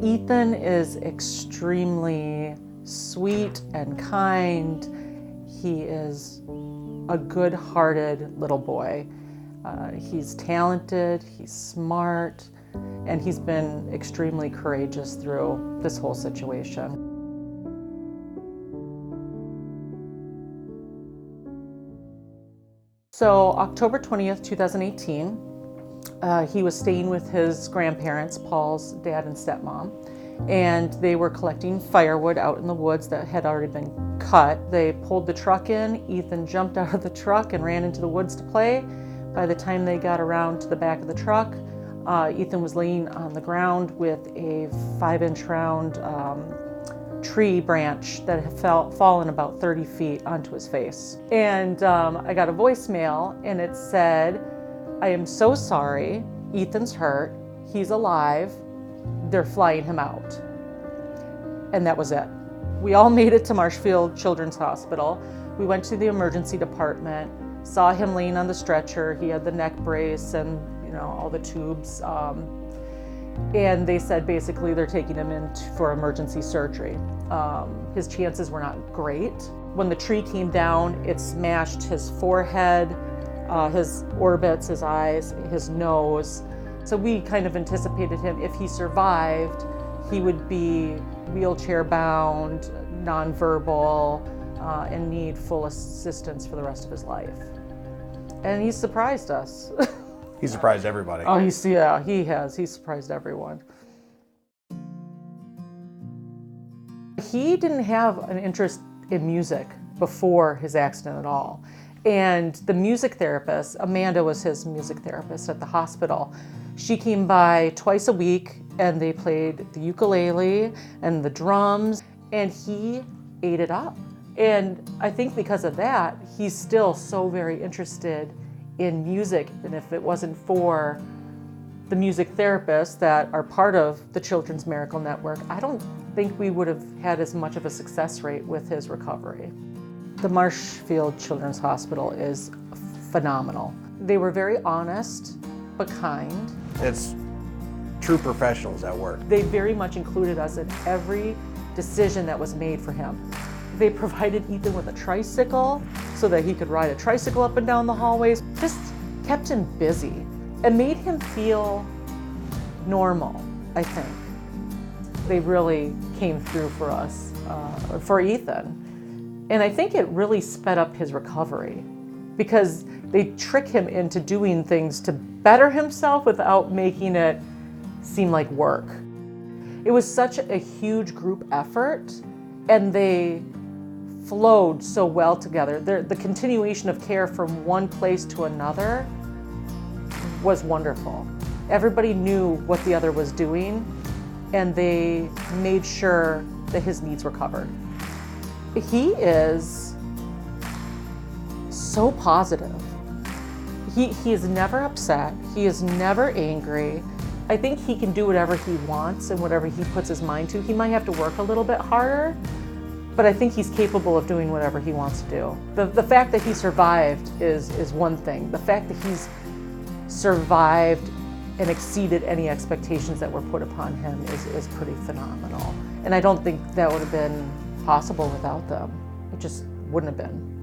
Ethan is extremely sweet and kind. He is a good-hearted little boy. He's talented, he's smart, and he's been extremely courageous through this whole situation. So October 20th, 2018, he was staying with his grandparents, Paul's dad and stepmom, and they were collecting firewood out in the woods that had already been cut. They pulled the truck in. Ethan jumped out of the truck and ran into the woods to play. By the time they got around to the back of the truck, Ethan was laying on the ground with a 5-inch round tree branch that had fallen about 30 feet onto his face. And I got a voicemail, and it said, "I am so sorry, Ethan's hurt, he's alive, they're flying him out." And that was it. We all made it to Marshfield Children's Hospital. We went to the emergency department, saw him laying on the stretcher. He had the neck brace and all the tubes. And they said basically they're taking him in for emergency surgery. His chances were not great. When the tree came down, it smashed his forehead, his orbits, his eyes, his nose. So we kind of anticipated him, if he survived, he would be wheelchair bound, nonverbal, and need full assistance for the rest of his life. And he surprised us. He surprised everybody. Oh, he has. He's surprised everyone. He didn't have an interest in music before his accident at all. And the music therapist, Amanda was his music therapist at the hospital, she came by twice a week and they played the ukulele and the drums, and he ate it up. And I think because of that, he's still so very interested in music. And if it wasn't for the music therapists that are part of the Children's Miracle Network, I don't think we would have had as much of a success rate with his recovery. The Marshfield Children's Hospital is phenomenal. They were very honest, but kind. It's true professionals at work. They very much included us in every decision that was made for him. They provided Ethan with a tricycle so that he could ride a tricycle up and down the hallways. Just kept him busy and made him feel normal, I think. They really came through for us, for Ethan. And I think it really sped up his recovery because they trick him into doing things to better himself without making it seem like work. It was such a huge group effort, and they flowed so well together. The continuation of care from one place to another was wonderful. Everybody knew what the other was doing, and they made sure that his needs were covered. He is so positive. He is never upset. He is never angry. I think he can do whatever he wants and whatever he puts his mind to. He might have to work a little bit harder, but I think he's capable of doing whatever he wants to do. The fact that he survived is one thing. The fact that he's survived and exceeded any expectations that were put upon him is pretty phenomenal. And I don't think that would have been possible without them. It just wouldn't have been.